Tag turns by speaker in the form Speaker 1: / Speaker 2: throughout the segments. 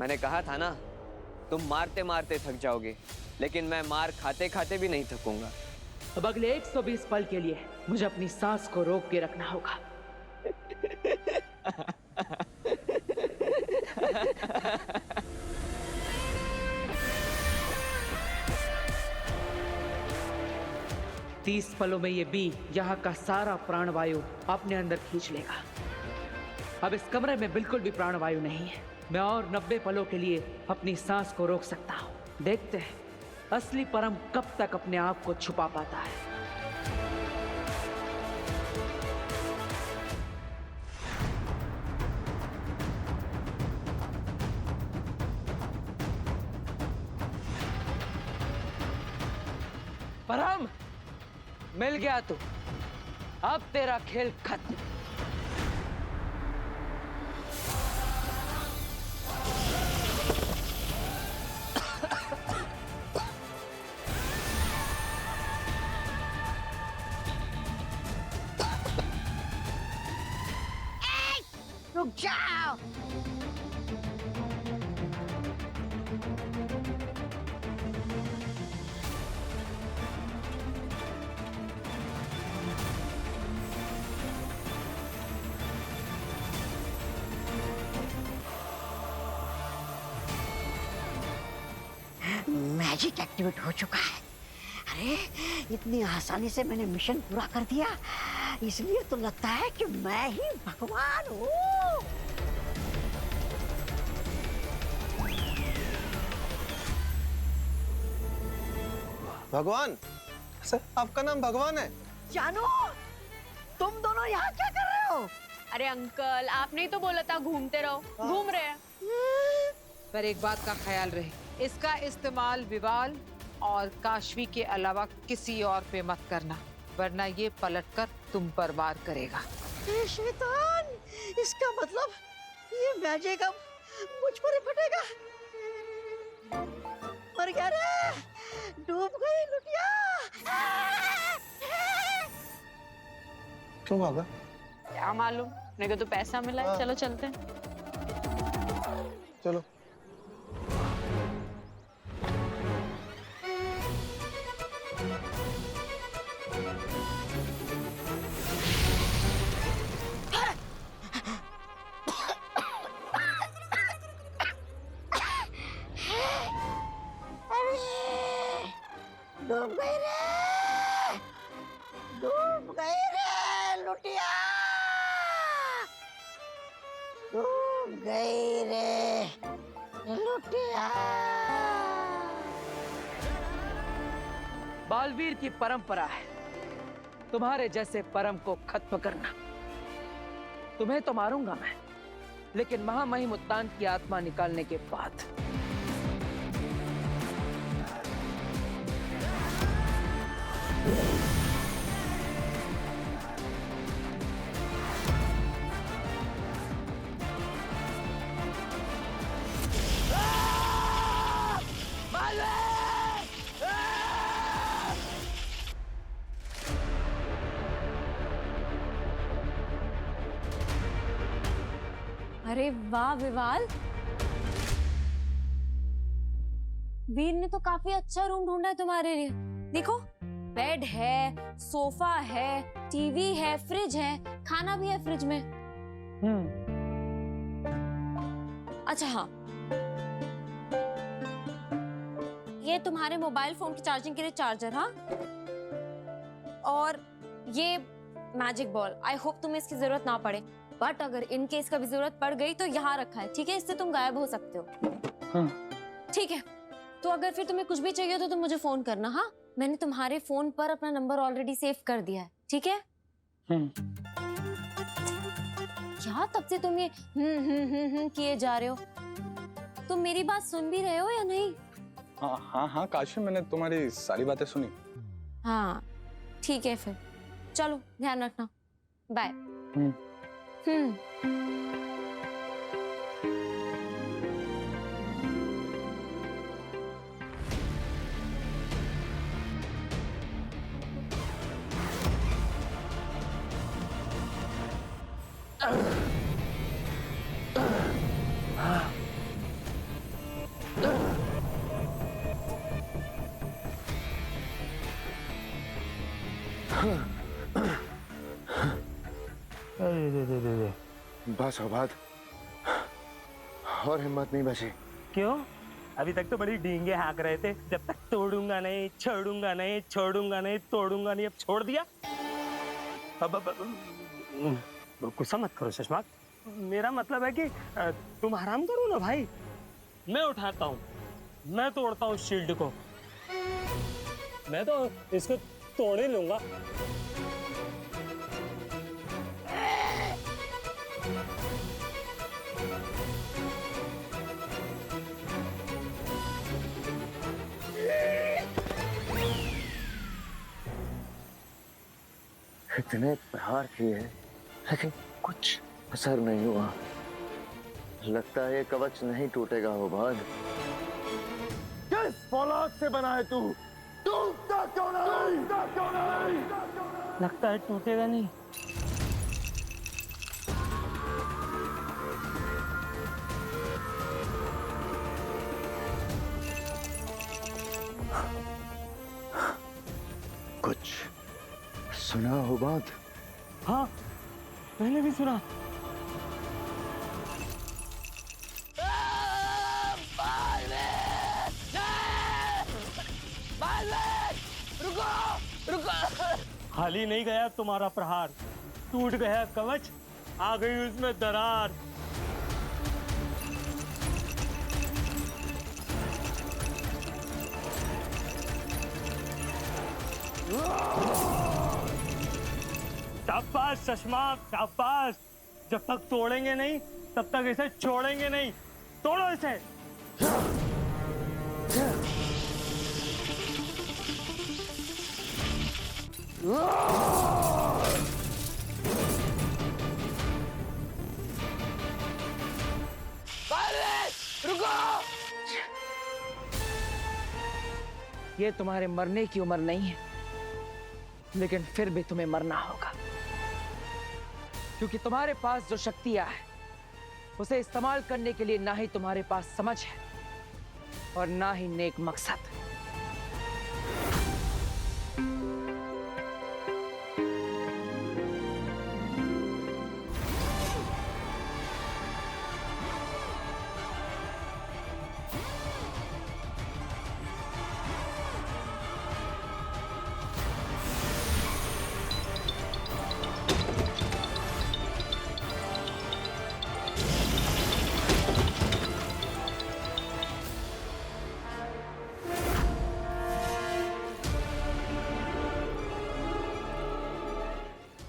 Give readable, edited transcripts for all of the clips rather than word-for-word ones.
Speaker 1: मैंने कहा था ना, तुम मारते मारते थक जाओगे, लेकिन मैं मार खाते खाते भी नहीं थकूंगा।
Speaker 2: अब अगले 120 पल के लिए मुझे अपनी सांस को रोक के रखना होगा। तीस पलों में ये बी यहाँ का सारा प्राणवायु अपने अंदर खींच लेगा। अब इस कमरे में बिल्कुल भी प्राणवायु नहीं है। मैं और 90 पलों के लिए अपनी सांस को रोक सकता हूँ। देखते हैं असली परम कब तक अपने आप को छुपा पाता है। परम, मिल गया तू। अब तेरा खेल खत्म।
Speaker 3: रुक जाओ। मैजिक एक्टिवेट हो चुका है। अरे इतनी आसानी से मैंने मिशन पूरा कर दिया, इसलिए तो लगता है कि मैं ही भगवान हूँ।
Speaker 4: भगवान? सर, आपका नाम भगवान है?
Speaker 3: जानू, तुम दोनों यहाँ क्या कर रहे हो?
Speaker 5: अरे अंकल, आपने ही तो बोला था घूमते रहो। घूम रहे हैं।
Speaker 6: पर एक बात का ख्याल रहे, इसका इस्तेमाल विवाल और काशवी के अलावा किसी और पे मत करना, वरना ये पलटकर तुम पर वार करेगा।
Speaker 3: ए शैतान, इसका मतलब ये मैजिक अब मुझ पर ही फटेगा। मर गया रे, डूब गई लुटिया।
Speaker 4: क्यों भागा?
Speaker 5: क्या मालूम, मेरे को तो पैसा मिला है। चलो चलते हैं।
Speaker 4: चलो।
Speaker 3: डूब गई रे, डूब गई रे लुटिया, डूब गई रे लुटिया।
Speaker 2: बालवीर की परंपरा है तुम्हारे जैसे परम को खत्म करना। तुम्हें तो मारूंगा मैं, लेकिन महामहिम उत्तान की आत्मा निकालने के बाद।
Speaker 5: अरे वाह विवाल, वीर ने तो काफी अच्छा रूम ढूंढा है तुम्हारे लिए। देखो, बेड है, सोफा है, टीवी है, फ्रिज है, खाना भी है फ्रिज में। अच्छा हाँ, ये तुम्हारे मोबाइल फोन की चार्जिंग के लिए चार्जर। हाँ, और ये मैजिक बॉल। आई होप तुम्हें इसकी जरूरत ना पड़े, बट अगर इन केस कभी जरूरत पड़ गई तो यहाँ रखा है, ठीक है? इससे तुम गायब हो सकते हो। ठीक है, तो अगर फिर तुम्हें कुछ भी चाहिए तो तुम मुझे फोन करना। हाँ, मैंने तुम्हारे फोन पर अपना नंबर ऑलरेडी सेव कर दिया है, ठीक है? क्या तब से तुम ये किए जा रहे हो? तुम मेरी बात सुन भी रहे हो या नहीं?
Speaker 7: हाँ काशी, मैंने तुम्हारी सारी बातें सुनी।
Speaker 5: हाँ ठीक है, फिर चलो, ध्यान रखना। बाय।
Speaker 8: बस औबाद, और हिम्मत नहीं बची।
Speaker 9: क्यों? अभी तक तो बड़ी डींगे हाँक रहे थे, जब तक तोड़ूंगा नहीं, छोड़ूंगा नहीं, छोड़ूंगा नहीं, तोड़ूंगा नहीं, अब छोड़ दिया। अब गुस्सा मत करो सुषमा, मेरा मतलब है कि तुम आराम करो ना भाई। मैं उठाता हूँ, मैं तोड़ता हूँ शील्ड को, मैं तो इसको तोड़ ही लूंगा।
Speaker 8: इतने प्रहार किए लेकिन कुछ असर नहीं हुआ। लगता है ये कवच नहीं टूटेगा औबाद। किस फौलाद से बना है तू? टूटता क्यों नहीं?
Speaker 9: लगता है टूटेगा नहीं।
Speaker 8: कुछ सुना औबाद?
Speaker 9: हाँ, मैंने भी सुना। खाली नहीं गया तुम्हारा प्रहार, टूट गया कवच, आ गई उसमें दरार। शाबाश सुषमा, शाबाश। जब तक तोड़ेंगे नहीं तब तक इसे छोड़ेंगे नहीं। तोड़ो इसे।
Speaker 2: ये तुम्हारे मरने की उम्र नहीं है, लेकिन फिर भी तुम्हें मरना होगा, क्योंकि तुम्हारे पास जो शक्तियां है उसे इस्तेमाल करने के लिए ना ही तुम्हारे पास समझ है और ना ही नेक मकसद।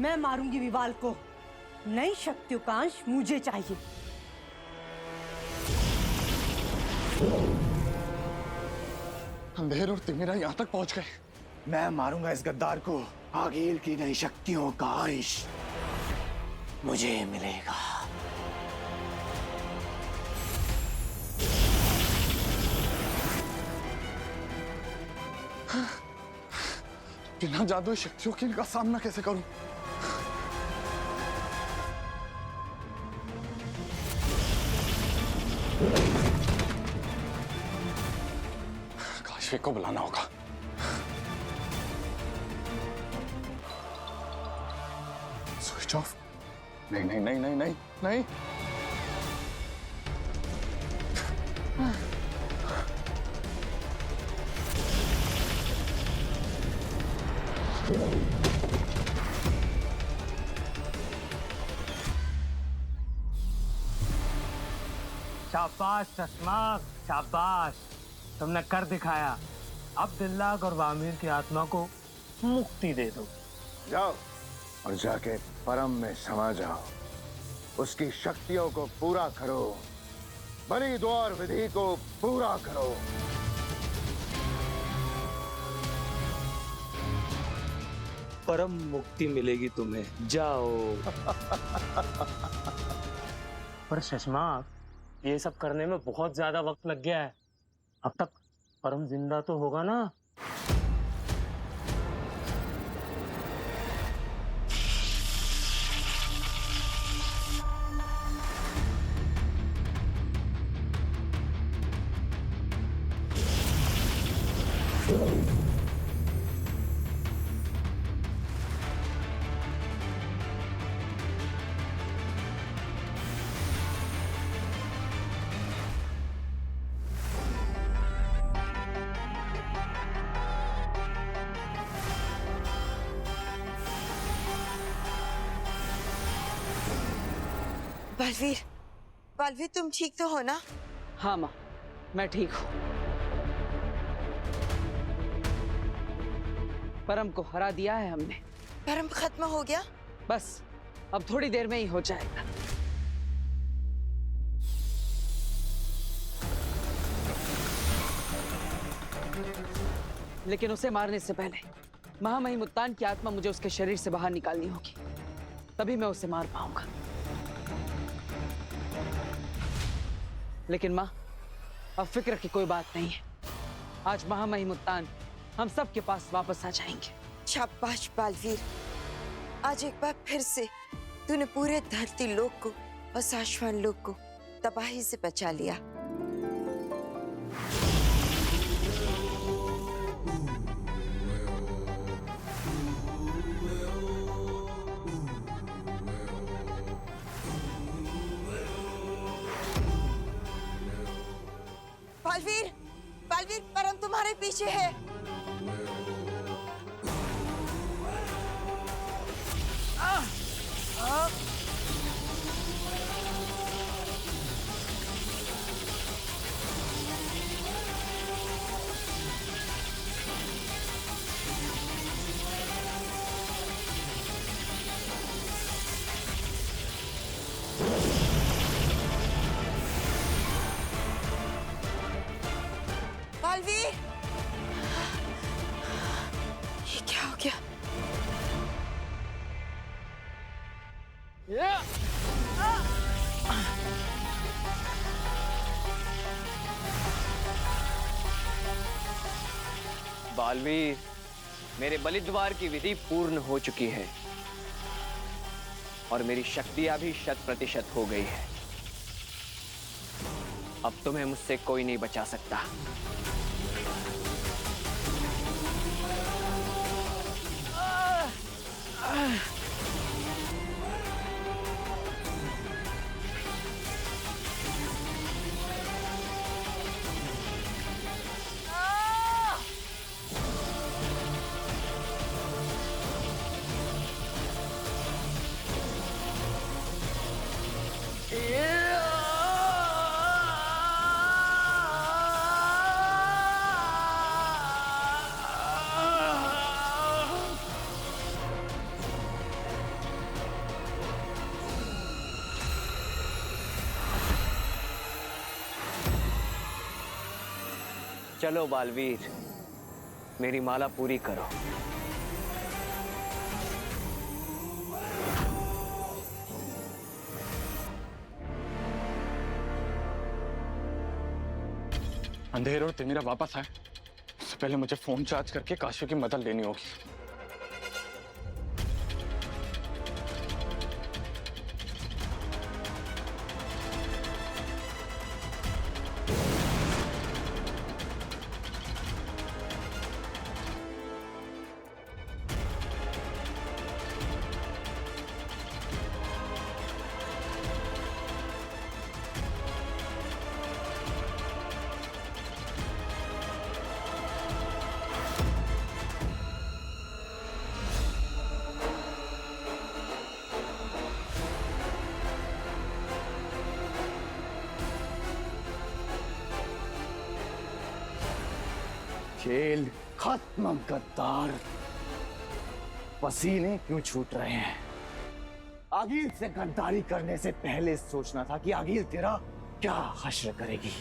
Speaker 10: मैं मारूंगी विवाल को। नई शक्तिकांश मुझे चाहिए।
Speaker 8: अंधेर और तिमिरा यहाँ तक पहुंच गए। मैं मारूंगा इस गद्दार को। आगील की नई शक्तियों का अंश मुझे मिलेगा। बिना जादुई शक्तियों के इनका सामना कैसे करूं? काशी को बुलाना होगा। Switch off? नहीं नहीं नहीं नहीं नहीं नहीं।
Speaker 9: शाबाश चश्मा, शाबाश, तुमने कर दिखाया। अब दिल्लाग और वामिर की आत्मा को मुक्ति दे दो।
Speaker 8: जाओ और जाके परम में समा जाओ। उसकी शक्तियों को पूरा करो। बनी द्वार विधि को पूरा करो।
Speaker 9: परम मुक्ति मिलेगी तुम्हें, जाओ। पर चश्मा, ये सब करने में बहुत ज्यादा वक्त लग गया है। अब तक परम जिंदा तो होगा ना?
Speaker 11: बालवीर, बालवीर तुम ठीक तो हो ना?
Speaker 2: हाँ माँ, मैं ठीक हूँ। परम को हरा दिया है हमने।
Speaker 11: परम खत्म हो गया?
Speaker 2: बस अब थोड़ी देर में ही हो जाएगा। लेकिन उसे मारने से पहले महामहिमुत्तान की आत्मा मुझे उसके शरीर से बाहर निकालनी होगी, तभी मैं उसे मार पाऊंगा। लेकिन माँ, अब फिक्र की कोई बात नहीं है। आज महामहिमुत्तान हम सब के पास वापस आ जाएंगे।
Speaker 11: शाबाश बालवीर, आज एक बार फिर से तूने पूरे धरती लोक को और शाश्वत लोक को तबाही से बचा लिया। बालवीर, बालवीर, परम तुम्हारे पीछे है। बालवीर, ये क्या हो गया?
Speaker 1: बालवीर, मेरे बलिद्वार की विधि पूर्ण हो चुकी है और मेरी शक्तियां भी 100% हो गई है। अब तुम्हें मुझसे कोई नहीं बचा सकता। चलो बालवीर, मेरी माला पूरी करो।
Speaker 7: अंधेर और तिमिरा वापस आए उससे पहले मुझे फोन चार्ज करके काशी की मदद लेनी होगी।
Speaker 8: खेल खत्म गद्दार। पसीने क्यों छूट रहे हैं? आगिल से गद्दारी करने से पहले सोचना था कि आगिल तेरा क्या हश्र करेगी।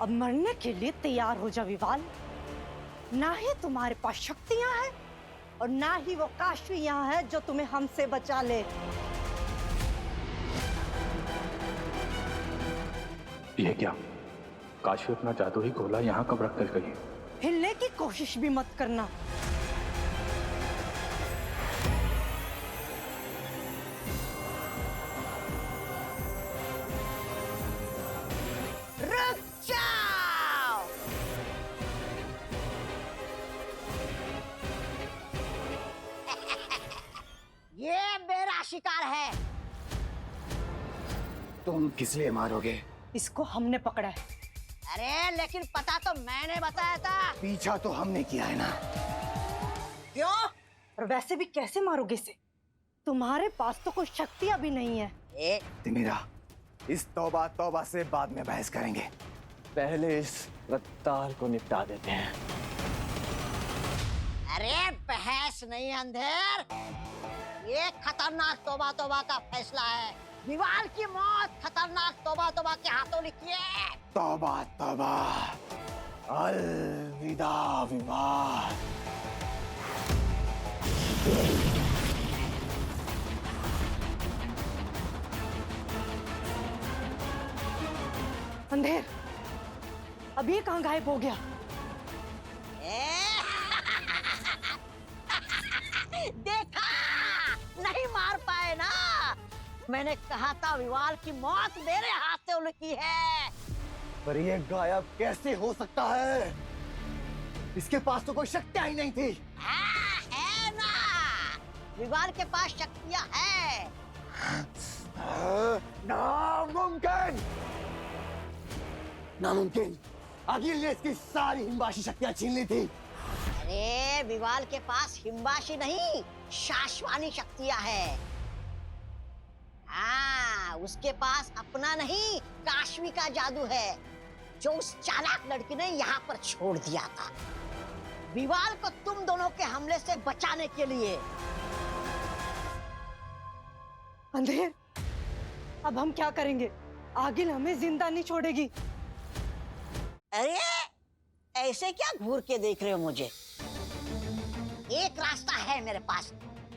Speaker 10: अब मरने के लिए तैयार हो जा विवाल। ना ही तुम्हारे पास शक्तियां हैं और ना ही वो काशवी यहाँ है जो तुम्हें हमसे बचा ले।
Speaker 7: ये क्या? काशी अपना जादू ही गोला यहाँ कब रख कर गई?
Speaker 10: हिलने की कोशिश भी मत करना।
Speaker 3: रुक जाओ। ये मेरा शिकार है।
Speaker 8: तुम किस लिए मारोगे?
Speaker 10: इसको हमने पकड़ा है।
Speaker 3: अरे लेकिन पता तो मैंने बताया था।
Speaker 8: पीछा तो हमने किया है ना।
Speaker 3: क्यों?
Speaker 10: और वैसे भी कैसे मारोगे इसे? तुम्हारे पास तो कुछ शक्तियां भी नहीं है।
Speaker 4: तिमिरा, इस तौबा तौबा से बाद में बहस करेंगे, पहले इस रत्तार को निपटा देते हैं।
Speaker 3: अरे बहस नहीं अंधेर, ये खतरनाक तौबा तौबा का फैसला है। विवाल की मौत खतरनाक तौबा तौबा के हाथों लिखी है।
Speaker 4: तौबा तौबा, अलविदा विवाल।
Speaker 10: अंधेर, अब ये कहाँ गायब हो गया?
Speaker 3: देखा, नहीं मार पाए ना। मैंने कहा था विवाल की मौत मेरे हाथ से उनकी है।
Speaker 4: पर ये गायब कैसे हो सकता है? इसके पास तो कोई शक्तियां ही नहीं थी।
Speaker 3: है ना, विवाल के पास शक्तियां है।
Speaker 4: नामुमकिन, नामुमकिन। अगिल ने इसकी सारी हिम्बाशी शक्तियां छीन ली थी।
Speaker 3: अरे विवाल के पास हिम्बाशी नहीं, शाश्वानी शक्तियां है। हाँ, उसके पास अपना नहीं, काशवी का जादू है, जो उस चालाक लड़की ने यहाँ पर छोड़ दिया था, विवाल को तुम दोनों के हमले से बचाने के लिए।
Speaker 10: अंधेर, अब हम क्या करेंगे? आगिल हमें जिंदा नहीं छोड़ेगी।
Speaker 3: अरे ऐसे क्या घूर के देख रहे हो मुझे? एक रास्ता है मेरे पास,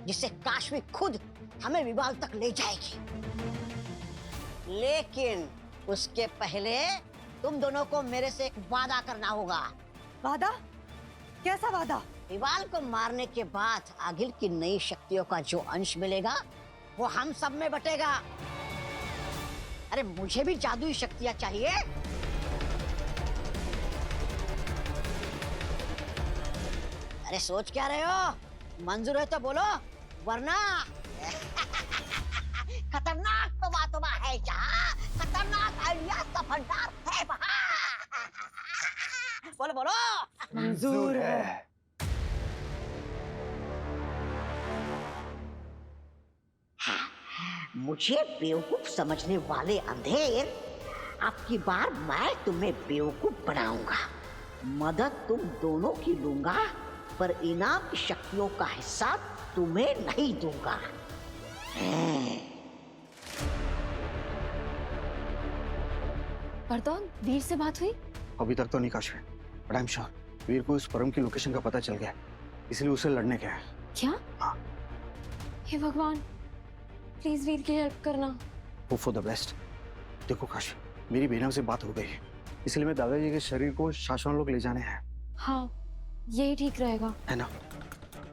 Speaker 3: जिससे काशवी खुद हमें विवाल तक ले जाएगी। लेकिन उसके पहले तुम दोनों को मेरे से एक वादा करना होगा।
Speaker 10: वादा? कैसा वादा?
Speaker 3: विवाल को मारने के बाद आगिल की नई शक्तियों का जो अंश मिलेगा वो हम सब में बटेगा। अरे मुझे भी जादुई शक्तियां चाहिए। अरे सोच क्या रहे हो? मंजूर है तो बोलो, वरना खतरनाक तौबा है यहाँ, खतरनाक आइडिया का भंडार है वहाँ। बोलो बोलो।
Speaker 10: मंजूर है।
Speaker 3: मुझे बेवकूफ समझने वाले अंधेर, अब की बार मैं तुम्हें बेवकूफ बनाऊंगा। मदद तुम दोनों की लूंगा, पर इनाम की शक्तियों का हिस्सा तुम्हें नहीं दूंगा।
Speaker 5: परतौन, वीर से बात हुई?
Speaker 4: अभी तक तो नहीं Kashvi, but I am sure Veer को इस परम की लोकेशन का पता चल गया, इसलिए उसे लड़ने गया है।
Speaker 5: क्या?
Speaker 4: हाँ।
Speaker 5: हे भगवान, प्लीज वीर की हेल्प करना।
Speaker 4: Hope for the best. देखो काशवी, मेरी बेगम से बात हो गई है, इसलिए मैं दादाजी के शरीर को शाश्वत लोग ले जाने हैं।
Speaker 5: हाँ, यही ठीक रहेगा,
Speaker 4: है ना?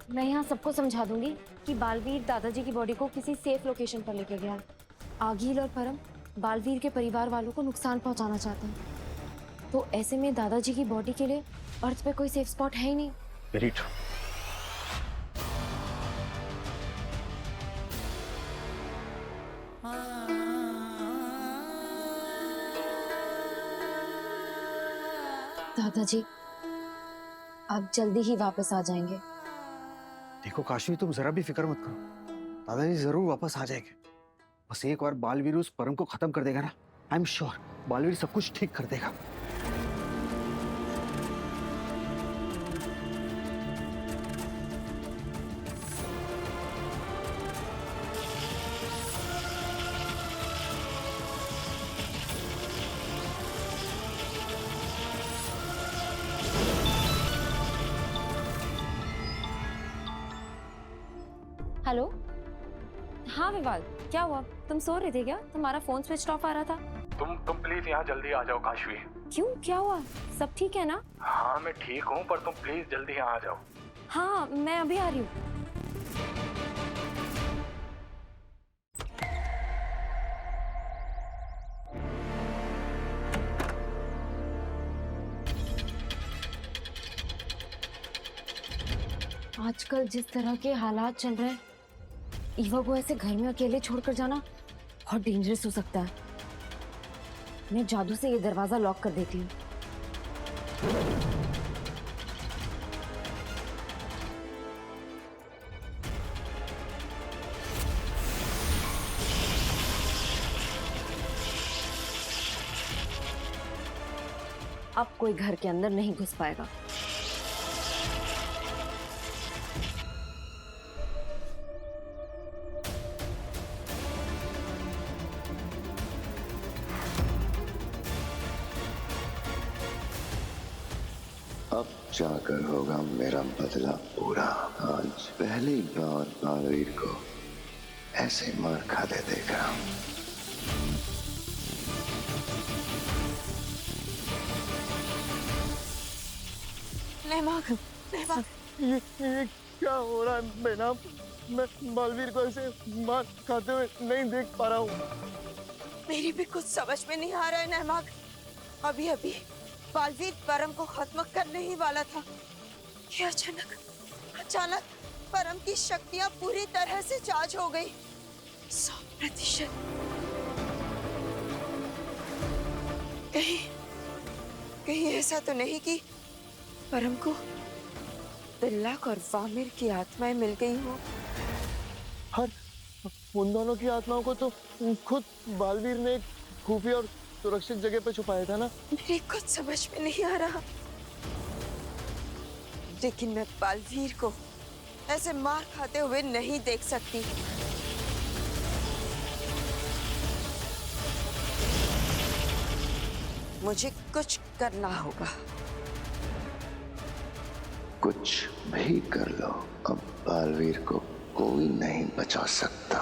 Speaker 5: मैं यहाँ सबको समझा दूंगी कि बालवीर दादाजी की बॉडी को किसी सेफ लोकेशन पर लेके गया। आगिल और परम बालवीर के परिवार वालों को नुकसान पहुंचाना चाहते हैं, तो ऐसे में दादाजी की बॉडी के लिए अर्थ पे कोई सेफ स्पॉट है ही नहीं।
Speaker 4: Very true.
Speaker 5: दादाजी अब जल्दी ही वापस आ जाएंगे।
Speaker 4: देखो काशवी, तुम जरा भी फिक्र मत करो, दादाजी जरूर वापस आ जाएंगे। बस एक बार बालवीर उस परम को खत्म कर देगा ना, आई एम श्योर बालवीर सब कुछ ठीक कर देगा।
Speaker 5: हेलो, हाँ विवाल, क्या हुआ? तुम सो रहे थे क्या? तुम्हारा फोन स्विच ऑफ आ रहा था।
Speaker 7: तुम प्लीज यहाँ जल्दी आ जाओ काशवी।
Speaker 5: क्यों, क्या हुआ? सब ठीक है ना?
Speaker 7: हाँ मैं ठीक हूँ, पर तुम प्लीज जल्दी यहाँ आ जाओ।
Speaker 5: हाँ, मैं अभी आ रही हूँ। आजकल जिस तरह के हालात चल रहे हैं, ईवा को ऐसे घर में अकेले छोड़कर जाना बहुत डेंजरस हो सकता है। मैं जादू से ये दरवाजा लॉक कर देती हूँ। अब कोई घर के अंदर नहीं घुस पाएगा।
Speaker 8: अब जाकर होगा मेरा बदला पूरा। आज पहली बार बालवीर को ऐसे मार खाते देख रहा हूं।
Speaker 11: नेहमाग, नेहमाग,
Speaker 8: ये क्या हो रहा है बेनाम? मैं बालवीर को ऐसे मार खाते हुए नहीं देख पा रहा हूँ।
Speaker 11: मेरी भी कुछ समझ में नहीं आ रहा है नेहमाग। अभी अभी बालवीर परम को खत्म करने ही वाला था कि अचानक परम की शक्तियां पूरी तरह से चार्ज हो गई, 100%। कहीं ऐसा तो नहीं कि परम को तिल्लक और वामिर की आत्माएं मिल गई हो?
Speaker 8: हर उन दोनों की आत्माओं को तो खुद बालवीर ने एक खुफिया और सुरक्षित जगह पे छुपाया था ना।
Speaker 11: मेरी कुछ समझ में नहीं आ रहा, लेकिन मैं बालवीर को ऐसे मार खाते हुए नहीं देख सकती। मुझे कुछ करना होगा।
Speaker 8: कुछ भी कर लो, अब बालवीर को कोई नहीं बचा सकता।